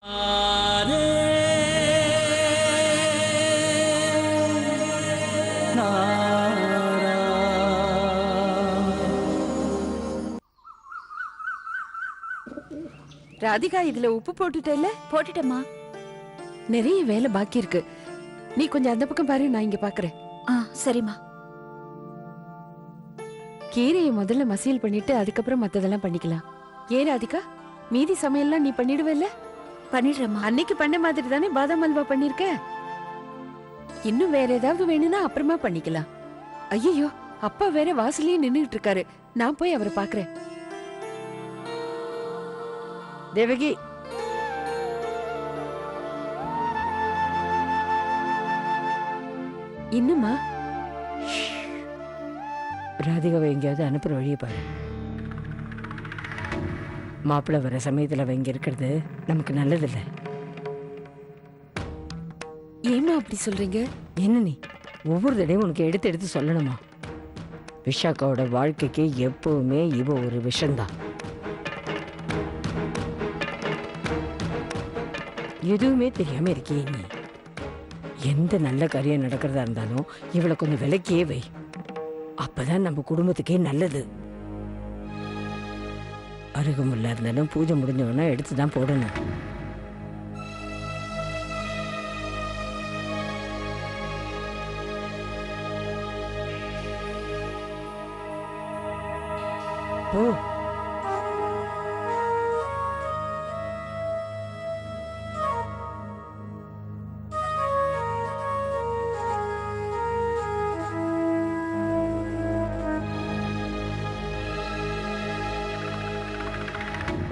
ராதிகா, இதுல உப்பு போட்டுட்டேல்ல? போட்டுட்டேம்மா. நிறைய வேலை பாக்கி இருக்கு. நீ கொஞ்சம் அந்த பக்கம் பாரு, நான் இங்க பாக்குறேன். சரிம்மா. கீரையை முதல்ல மசியல் பண்ணிட்டு அதுக்கப்புறம் மத்ததெல்லாம் பண்ணிக்கலாம். ஏன் ராதிகா, மீதி சமையல்லாம் நீ பண்ணிடுவல்ல? பண்ணிடுறேம்மா. அன்னைக்கு பண்ண மாதிரி தானே பாதாம் அல்வா பண்ணிருக்க. இன்னும் வேற ஏதாவது வேணும்னா அப்புறமா பண்ணிக்கலாம். ஐயோ, அப்பா வேற வாசல்லயே நின்னுட்டு இருக்காரு. நான் போய் அவரை பாக்குறேன். தேவகி, இன்னுமா? ராதிகாவை எங்கேயாவது அனுப்புற வழியை பாரு. மாப்பிள்ளை வர சமயத்துல அவ இங்க இருக்கிறது நமக்கு நல்லதில்லை. ஏமா அப்படி சொல்றீங்க? என்ன நீ ஒவ்வொரு தடையும் உனக்கு எடுத்து எடுத்து சொல்லணுமா? விஷாக்காவோட வாழ்க்கைக்கு எப்பவுமே இவ ஒரு விஷம்தான். எதுவுமே தெரியாம இருக்கியே நீ. எந்த நல்ல காரியம் நடக்கிறதா இருந்தாலும் இவளை கொஞ்சம் விலக்கியே வை. அப்பதான் நம்ம குடும்பத்துக்கே நல்லது. அருகமுள்ள இருந்தாலும் பூஜை முடிஞ்சவனா எடுத்துதான் போடணும். ஓ,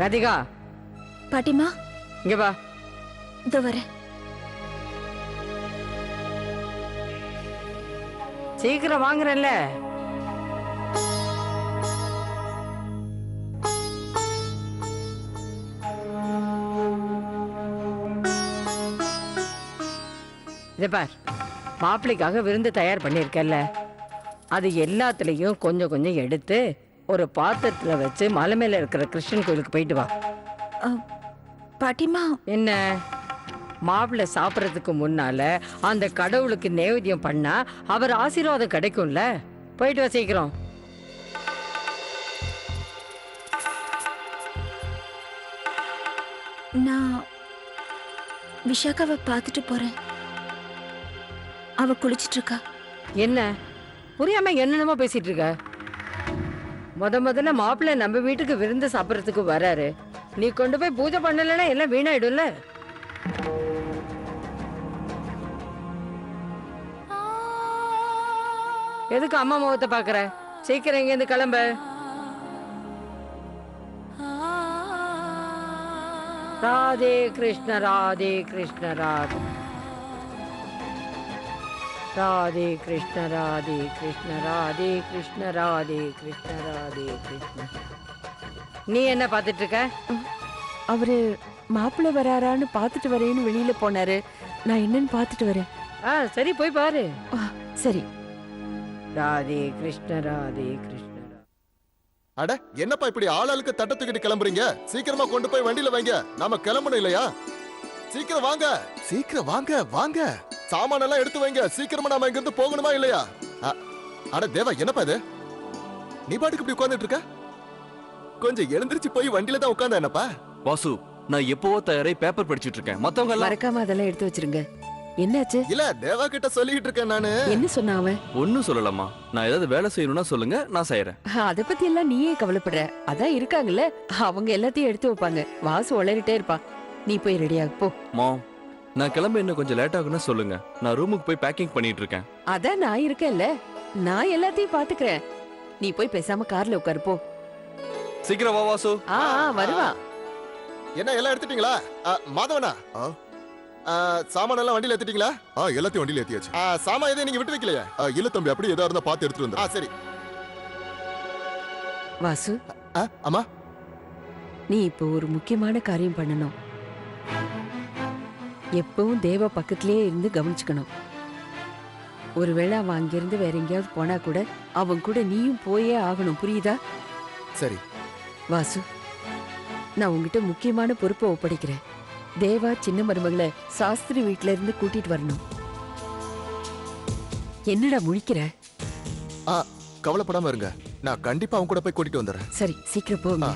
ராதிகா, பாட்டிமா, இங்க வா. இதோ வரேன். சீக்கிரம் வாங்குறல்ல. இத பார், மாப்பிள்ளைக்காக விருந்து தயார் பண்ணிருக்கல்ல, அது எல்லாத்துலயும் கொஞ்சம் கொஞ்சம் எடுத்து ஒரு பாத்திரத்துல வச்சு மலை மேல இருக்கிற கிருஷ்ணன் கோயிலுக்கு போயிட்டு வா. பாட்டிமா, என்ன, மாப்பிள்ளை சாப்பிடறதுக்கு முன்னால அந்த கடவுளுக்கு நைவேத்தியம் பண்ணா அவர் ஆசீர்வாதம் கிடைக்கும்ல. போயிட்டு வா சீக்கிரம். நான் விஷாக்காவை பார்த்துட்டு போறேன். அவ குளிச்சிட்டு இருக்கா. என்ன புரியாம என்னென்னமோ பேசிட்டு இருக்க? முதல்ல மாப்பிள்ளை நம்ம வீட்டுக்கு விருந்து சாப்பிடறதுக்கு வராரு. நீ கொண்டு போய் பூஜை பண்ணலன்னா எல்லாம் வீணாயிடும்ல. எதுக்கு அம்மா முகத்தை பாக்குற? சீக்கிரம் இங்க இருந்து கிளம்ப. ராதே கிருஷ்ண ராதே கிருஷ்ண ராதே ராதே கிருஷ்ண ராதே கிருஷ்ண ராதே கிருஷ்ண ராதே கிருஷ்ண ராதே கிருஷ்ண. நீ என்ன பாத்துட்டு இருக்க? அவரு மாப்பிள்ளை வராரான்னு பாத்துட்டு வரேன்னு வெளியில போனாரு. நான் என்னன்னு பாத்துட்டு வரேன். சரி, போய் பாரு. சரி. ராதே கிருஷ்ண ராதே கிருஷ்ண. அட, என்னப்பா இப்படி ஆளாளுக்கு தட்ட தூக்கிட்டு கிளம்புறீங்க? சீக்கிரமா கொண்டு போய் வண்டியில வைங்க. நாம கிளம்பணும் இல்லையா? சீக்கிரம் வாங்க, சீக்கிரம் வாங்க வாங்க. சாமானெல்லாம் எடுத்து வைங்க. சீக்கிரமா நாம இங்க இருந்து போகணுமா இல்லையா? அட தேவா, என்னப்பா இது? நீ பாட்டுக்கு இப்படி உட்கார்ந்துட்டு இருக்க? கொஞ்சம் எழுந்திருச்சு போய் வண்டியில தான் உட்கார்ந்தா என்னப்பா? வாசு, நான் எப்பவோ தயாரை பேப்பர் படிச்சிட்டு இருக்கேன். மத்தவங்க எல்லாம் மறக்காம அதெல்லாம் எடுத்து வச்சிருங்க. என்னாச்சு? இல்ல, தேவா கிட்ட சொல்லிட்டு இருக்கேன் நானு. என்ன சொன்ன அவன்? ஒன்னும் சொல்லலாமா? நான் ஏதாவது வேலை செய்யணும்னா சொல்லுங்க, நான் செய்யறேன். அத பத்தி எல்லாம் நீயே கவலைப்படுற. அதான் இருக்காங்கல்ல, அவங்க எல்லாத்தையும் எடுத்து வைப்பாங்க. வாசு உளறிட்டே இருப்பா. நீ போய் ரெடியா போ. மாம், நான் கிளம்ப இன்னும் கொஞ்சம் லேட் ஆகும்னா சொல்லுங்க. நான் ரூமுக்கு போய் பேக்கிங் பண்ணிட்டு இருக்கேன். அதான் நான் இருக்கேன்ல, நான் எல்லாத்தையும் பாத்துக்கிறேன். நீ போய் பேசாம கார்ல உட்காரு போ. சீக்கிரம் வா வாசு. வருவா. என்ன எல்லாம் எடுத்துட்டீங்களா? மாதவனா, சாமான எல்லாம் வண்டியில ஏத்திட்டீங்களா? எல்லாத்தையும் வண்டியில ஏத்தியாச்சு. சாமா எதை நீங்க விட்டு வைக்கலையா? இல்ல தம்பி, அப்படி ஏதா இருந்தா பாத்து எடுத்துட்டு வந்து. சரி வாசு. அம்மா, நீ இப்போ ஒரு முக்கியமான காரியம் பண்ணணும். எப்பவும் தேவ பக்கத்திலேயே இருந்து கவனிச்சுக்கணும். ஒருவேளை அவன் அங்கிருந்து வேற எங்கேயாவது போனா கூட அவன் கூட நீயும் போயே ஆகணும். புரியுதா? சரி வாசு, நான் உங்ககிட்ட முக்கியமான பொறுப்பை ஒப்படைக்கிறேன். தேவா சின்ன மருமகளை சாஸ்திரி வீட்ல இருந்து கூட்டிட்டு வரணும். என்னடா முழிக்கிற? ஆ, கவலைப்படாம இருங்க, நான் கண்டிப்பா அவங்க கூட போய் கூட்டிட்டு வந்துடுறேன். சரி, சீக்கிரம் போங்க. ஆ.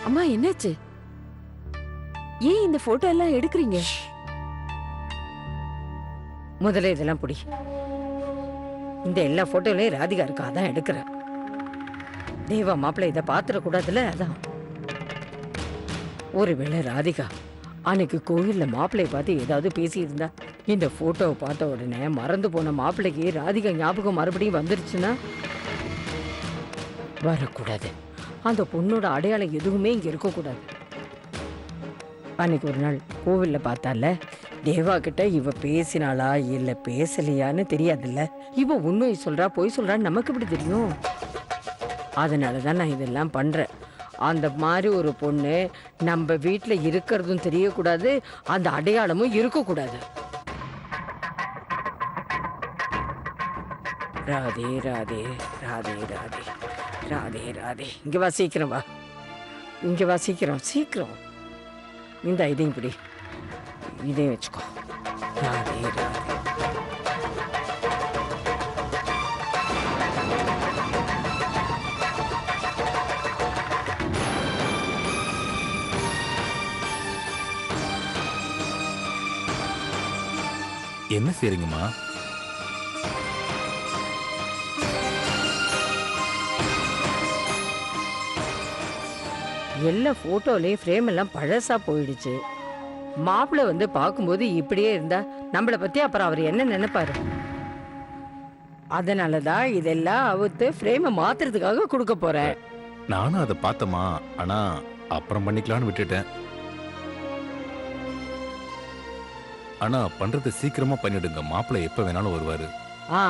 அம்மா, என்னாச்சு? ஏன் இந்த போட்டோ எல்லாம் எடுக்கிறீங்க? முதல்ல இதெல்லாம் புடி. இந்த எல்லா போட்டோலயும் ராதிகா இருக்கா, அதான் எடுக்கிறேன். தேவா மாப்பிள்ளை இதை பாத்துடக்கூடாதுல, அதான். ஒருவேளை ராதிகா அன்னைக்கு கோவில்ல மாப்பிள்ளைய பார்த்து ஏதாவது பேசியிருந்தா, இந்த போட்டோவை பார்த்த உடனே மறந்து போன மாப்பிள்ளைக்கு ராதிகா ஞாபகம் மறுபடியும் வந்துருச்சுன்னா வரக்கூடாது. அந்த பொண்ணோட அடையாளம் எதுவுமே இங்க இருக்கக்கூடாது. அன்னைக்கு ஒரு நாள் கோவில்ல பார்த்தால, தேவா கிட்ட இவ பேசினாளா இல்ல பேசலையான்னு தெரியாதுல்ல. இவ உண்மையை சொல்றா பொய் சொல்றான்னு நமக்கு எப்படி தெரியும்? அதனாலதான் நான் இதெல்லாம் பண்றேன். அந்த மாதிரி ஒரு பொண்ணு நம்ம வீட்டுல இருக்கிறதும் தெரியக்கூடாது, அந்த அடையாளமும் இருக்கக்கூடாது. ராதே ராதே ராதே ராதே ராதே ராதே. இங்க வா, சீக்கிரம் வா. இங்க வா, சீக்கிரம் சீக்கிரம். இந்த இதையும் இப்படி இதையும் வச்சுக்கோ. ராதே ராதே. என்ன செய்றீங்கம்மா? எல்லா போட்டோலயும் ஃப்ரேம் எல்லாம் பழசா போயிடுச்சு. மாப்பிள்ளை வந்து பார்க்கும்போது இப்படியே இருந்தா நம்மளை பத்தி அப்புறம் அவர் என்ன நினைப்பாரு? அதனாலதான் இதெல்லாம் அவுத்து ஃப்ரேமை மாத்துறதுக்காக கொடுக்க போறேன். நானும் அதை பார்த்தேம்மா, ஆனா அப்புறம் பண்ணிக்கலாம்னு விட்டுட்டேன். ஆனா பண்றது சீக்கிரமா பண்ணிடுங்க, மாப்பிள்ளை எப்ப வேணாலும் வருவாரு. ஆ,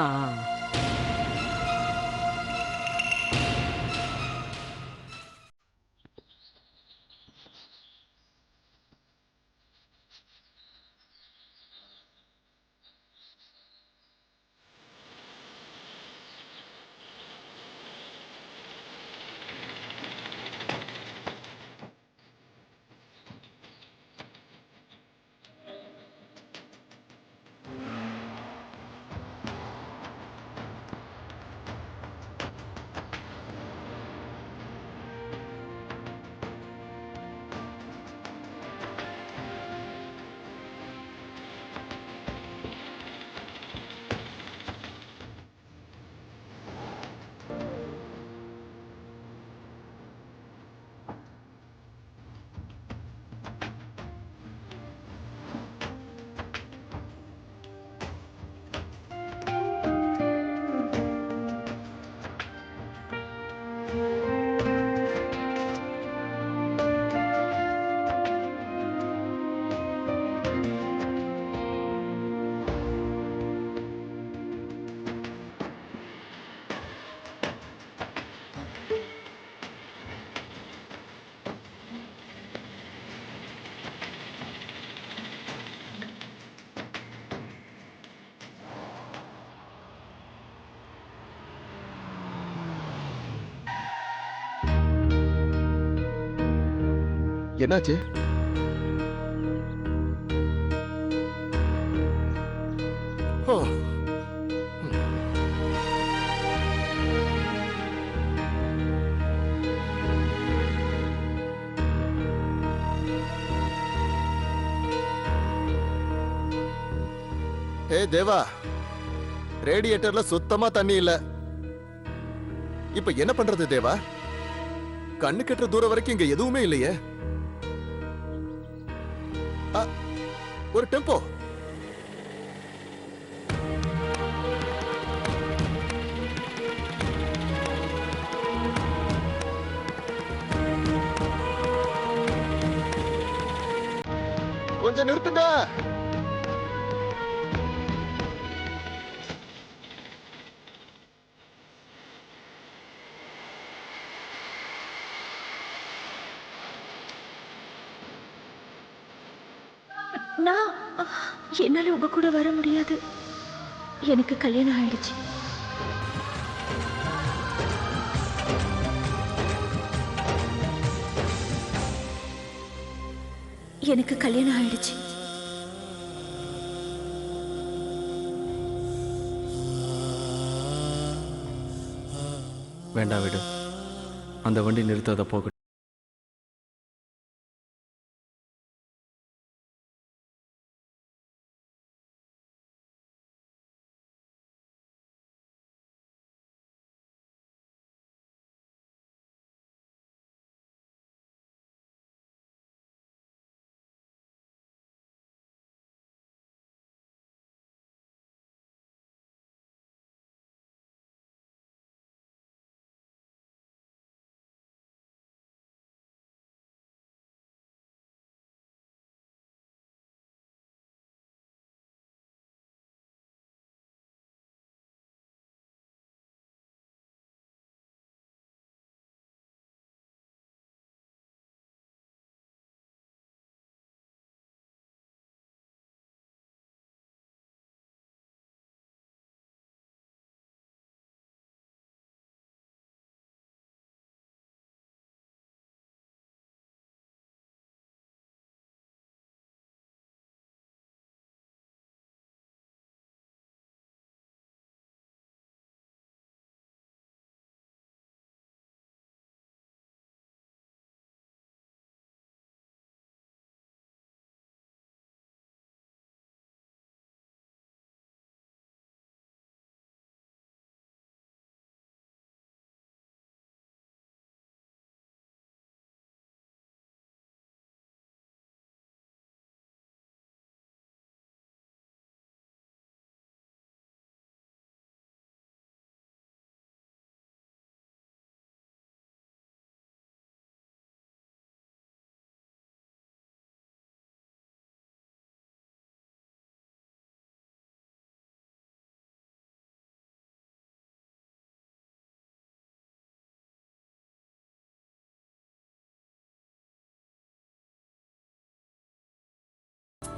என்னாச்சு? ஓ, ஏ தேவா, ரேடியேட்டர்ல சுத்தமா தண்ணி இல்ல. இப்ப என்ன பண்றது தேவா? கண்ணு கெட்டுற தூரம் வரைக்கும் இங்க எதுவுமே இல்லையே. ஒரு டெம்போ. கொஞ்சம் நிறுத்துங்க. நான் என்னால உங்க கூட வர முடியாது. எனக்கு கல்யாணம் ஆயிடுச்சு. எனக்கு கல்யாணம் ஆயிடுச்சு. வேண்டாம் விடு, அந்த வண்டி நிறுத்தாத போகட்டும்.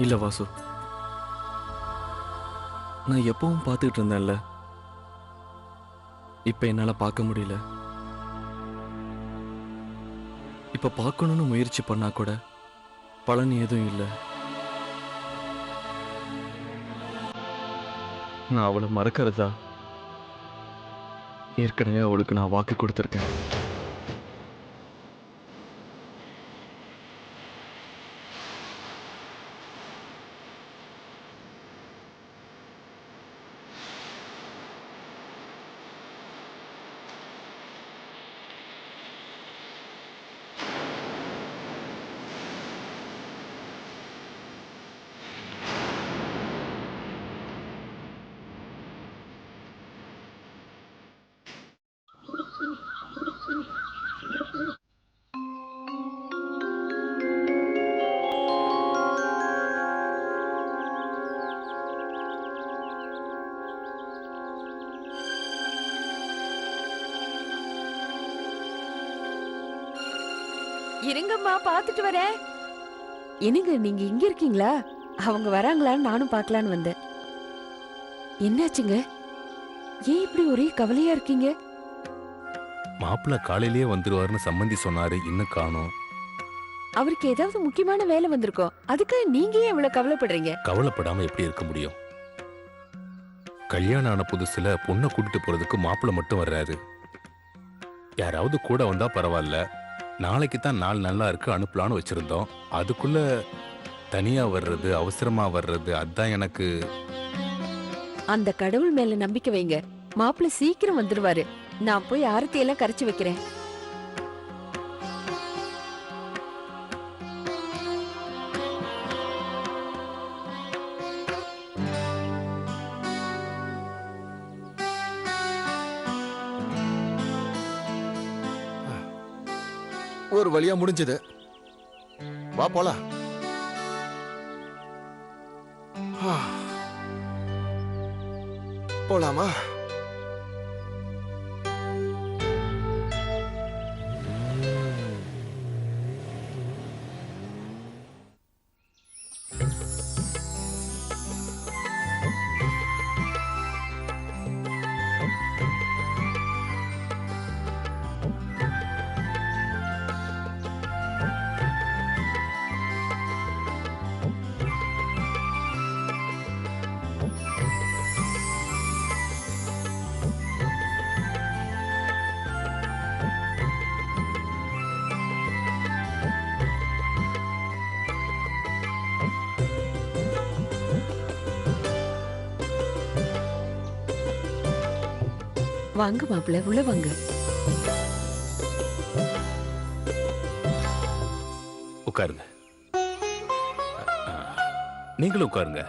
இல்ல வாசு, நான் எப்பவும் பார்த்துக்கிட்டு இருந்தேன்ல, இப்ப என்னால பார்க்க முடியல. இப்ப பார்க்கணும்னு முயற்சி பண்ணா கூட பலன் எதுவும் இல்லை. நான் அவளை மறக்கிறதா? ஏற்கனவே அவளுக்கு நான் வாக்கு கொடுத்துருக்கேன். இருங்கம்மா, பார்த்துட்டு வரேன். என்னங்க நீங்க இங்க இருக்கீங்களா? அவங்க வராங்களான்னு நானும் பார்க்கலான்னு வந்தேன். என்னாச்சுங்க? ஏன் இப்படி ஒரே கவலையா இருக்கீங்க? மாப்பிள்ள காலையிலேயே வந்துருவாருன்னு சம்மந்தி சொன்னாரு, இன்னும் காணோம். அவருக்கு ஏதாவது முக்கியமான வேலை வந்திருக்கோம். அதுக்கு நீங்க ஏன் இவ்வளவு கவலைப்படுறீங்க? கவலைப்படாம எப்படி இருக்க முடியும்? கல்யாணம் ஆன புதுசுல பொண்ணை கூட்டிட்டு போறதுக்கு மாப்பிள்ள மட்டும் வர்றாரு. யாராவது கூட வந்தா பரவாயில்ல. நாளைக்கு தான் நாள் நல்லா இருக்கு அனுப்பலான்னு வச்சிருந்தோம். அதுக்குள்ள தனியா வர்றது, அவசரமா வர்றது, அதான் எனக்கு. அந்த கடவுள் மேல நம்பிக்கை வைங்க. மாப்பிள்ளை சீக்கிரம் வந்துருவாரு. நான் போய் ஆரத்தி எல்லாம் கரைச்சு வைக்கிறேன். ஒரு வழியா முடிஞ்சது. வா போலாம். போலாமா? வாங்க மாப்பிள்ள, உள்ள வாங்க. உட்காருங்க. நீங்களும் உட்காருங்க.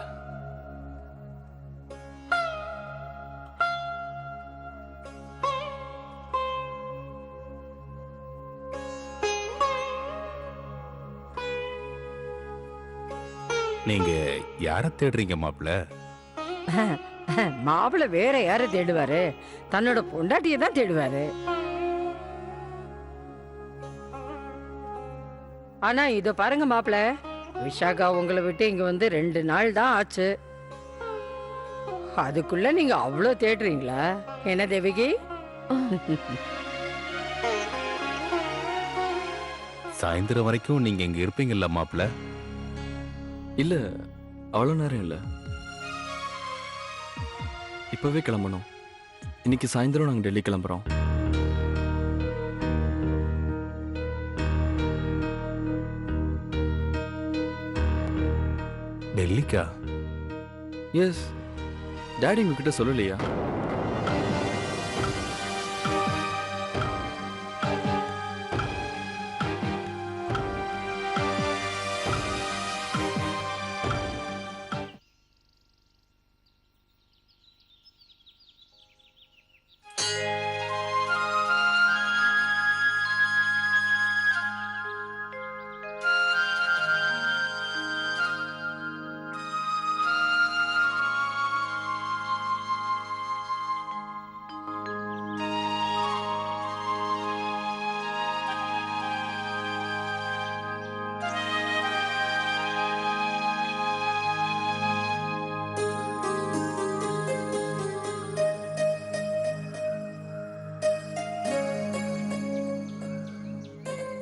நீங்க யார தேடுறீங்க மாப்பிள்ள? மாப்பிள்ள வேற யார தேடுவாரு? தன்னோட பொண்டாட்டியை தான் தேடுவாரு. ஆனா இத பாருங்க மாப்பிள்ள, விஷாகா உங்களை விட்டு இங்க வந்து 2 நாள் தான் ஆச்சு. அதுக்குள்ள நீங்க அவ்வளோ தேடுறீங்களா? என்ன தேவகி? சாயந்தரம் வரைக்கும் நீங்க இங்க இருப்பீங்கல்ல மாப்பிள்ள? இல்ல, அவ்வளோ நேரம் இல்ல. இப்பவே கிளம்பணும். இன்னைக்கு சாயந்தரம் நாங்க டெல்லி கிளம்புறோம். டெல்லிக்கா? எஸ். டாடி உங்ககிட்ட சொல்லலையா?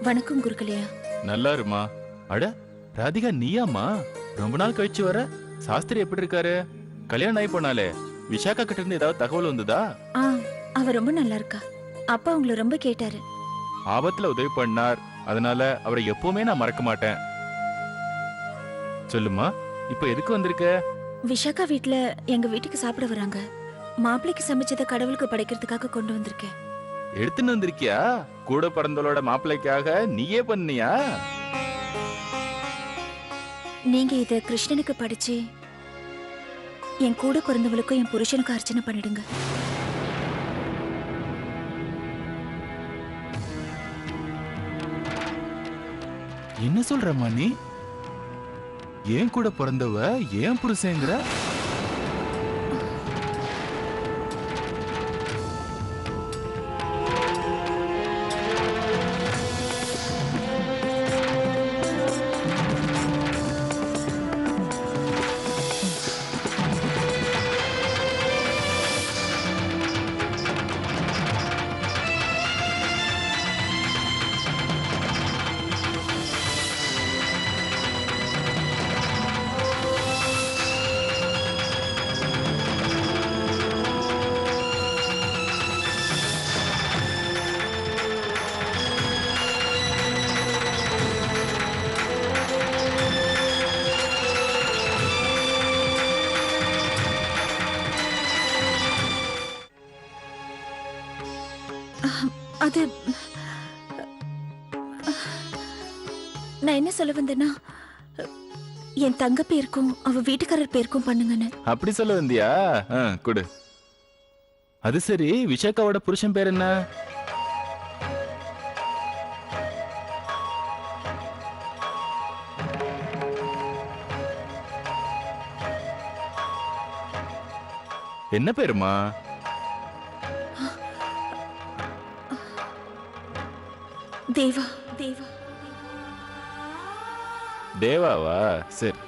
வணக்கம் குருக்கலையா. நல்லா இருமா. அட ராதிகா, நீயாம்மா? ரொம்ப நாள் கழிச்சு வர. சாஸ்திரி எப்படி இருக்காரு? கல்யாணம் ஆகி போனாலே, விஷாக்கா கிட்ட இருந்து ஏதாவது தகவல் வந்ததா? அவ ரொம்ப நல்லா இருக்கா. அப்பா உங்களை ரொம்ப கேட்டாரு. ஆபத்துல உதவி பண்ணார், அதனால அவரை எப்பவுமே நான் மறக்க மாட்டேன். சொல்லுமா, இப்ப எதுக்கு வந்திருக்க? விஷாக்கா வீட்ல எங்க வீட்டுக்கு சாப்பிட வராங்க. மாப்பிள்ளைக்கு சமைச்சதை கடவுளுக்கு படைக்கிறதுக்காக கொண்டு வந்திருக்கேன். எடுத்துன்னு வந்திருக்கியா? கூட பிறந்தவளோட மாப்பிள்ளைக்காக நீயே பண்ணியா? நீங்க இத கிருஷ்ணனுக்கு படிச்சு என் கூட பிறந்தவளுக்கும் என் புருஷனுக்கு அர்ச்சனை பண்ணிடுங்க. என்ன சொல்றமா நீ? ஏன் கூட பிறந்தவ ஏன் புருஷங்கிற? அது நான் என்ன சொல்ல வந்தேன்னா, என் தங்க பேருக்கும் அவ வீட்டுக்காரர் பேருக்கும் பண்ணுங்கன்னு. அப்படி சொல்ல வந்தியா? கொடு. அது சரி, விஷாக்காவோட புருஷன் பேர் என்ன? என்ன பேருமா? தேவா. தேவா. தேவாவா? சரி.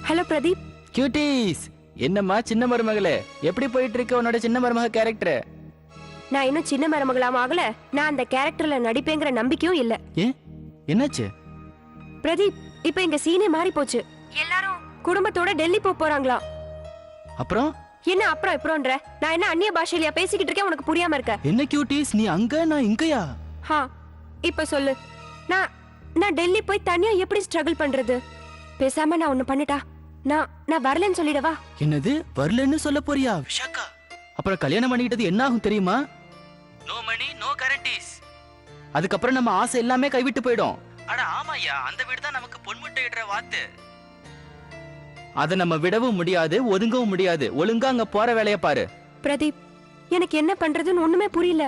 ஹலோ பிரதீப். கியூட்டீஸ், என்னம்மா சின்ன மருமகளே, எப்படி போயிட்டு இருக்கு உன்னோட சின்ன மருமக கேரக்டர்? நான் இன்னும் சின்ன மருமகளாம ஆகல. நான் அந்த கேரக்டர்ல நடிப்பேங்கிற நம்பிக்கையும் இல்ல. என்னாச்சு பிரதீப்? இப்ப எங்க சீனே மாறி போச்சு. எல்லாரும் குடும்பத்தோட டெல்லி போறாங்களா? அப்புறம் என்ன அப்புறம் இப்பறோன்ற? நான் என்ன அந்நிய பாஷையிலயா பேசிக்கிட்டு இருக்கேன் உனக்கு புரியாம இருக்க? என்ன கியூட்டிஸ், நீ அங்க நான் இங்கயா? ஹா, இப்ப சொல்லு. நான் நான் டெல்லி போய் தனியா எப்படி ஸ்ட்ரகிள் பண்றது? பேசாம நான் ஒண்ணு பண்ணட்டா? நான் வரலன்னு சொல்லிடவா? என்னது வரலன்னு சொல்ல போறியா விஷாக்கா? அப்புறம் கல்யாணம் பண்ணிக்கிட்டது என்ன ஆகும் தெரியுமா? No money no guarantees. அதுக்கப்புறம் நம்ம ஆசை எல்லாமே கைவிட்டு போயிடும். அட ஆமாயா, அந்த வீடு தான் நமக்கு பொன்முட்டை இடுற வாத்து. அதை நம்ம விடவும் முடியாது, ஒதுங்கவும் முடியாது. ஒழுங்கா அங்க போற வேலைய பாரு. பிரதீப், எனக்கு என்ன பண்றதுன்னு ஒண்ணுமே புரியல.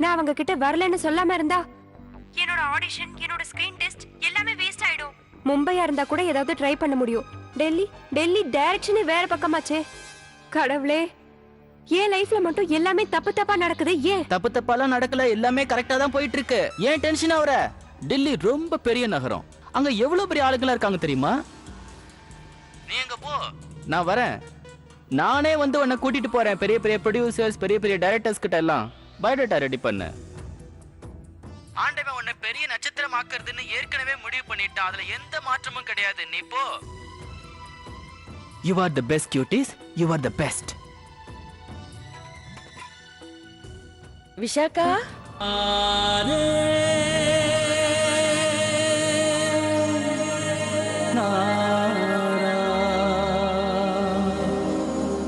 நான் அவங்க கிட்ட வரலன்னு சொல்லாம இருந்தா என்னோட ஆடிஷன், என்னோட ஸ்கிரீன் டெஸ்ட் எல்லாமே வேஸ்ட் ஆயிடும். மும்பையா இருந்தா கூட ஏதாவது ட்ரை பண்ண முடியும். டெல்லி டைரக்ஷனே வேற பக்கமாச்சே. கடவுளே, ஏன் லைஃப்ல மட்டும் எல்லாமே தப்பு தப்பா நடக்குது? ஏன்? தப்பு தப்பாலாம் நடக்கல, எல்லாமே கரெக்டா தான் போயிட்டு இருக்கு. ஏன் டென்ஷன் ஆகுற? டெல்லி ரொம்ப பெரிய நகரம். அங்க எவ்வளவு பெரிய ஆளுங்களா இருக்காங்க தெரியுமா? நீ எங்க போ, நான் வரேன். நானே வந்து உன்னை கூட்டிட்டு போறேன். பெரிய பெரிய ப்ரொடியூசர்ஸ், பெரிய பெரிய டைரக்டர்ஸ் கிட்ட எல்லாம் பயோடேட்டா ரெடி பண்ணு. ஆண்டவன் உன்னை பெரிய நட்சத்திரம் ஆக்குறதுன்னு ஏற்கனவே முடிவு பண்ணிட்டான். அதுல எந்த மாற்றமும் கிடையாது. நீ போ. You are the best cuties. You are the best. Vishakha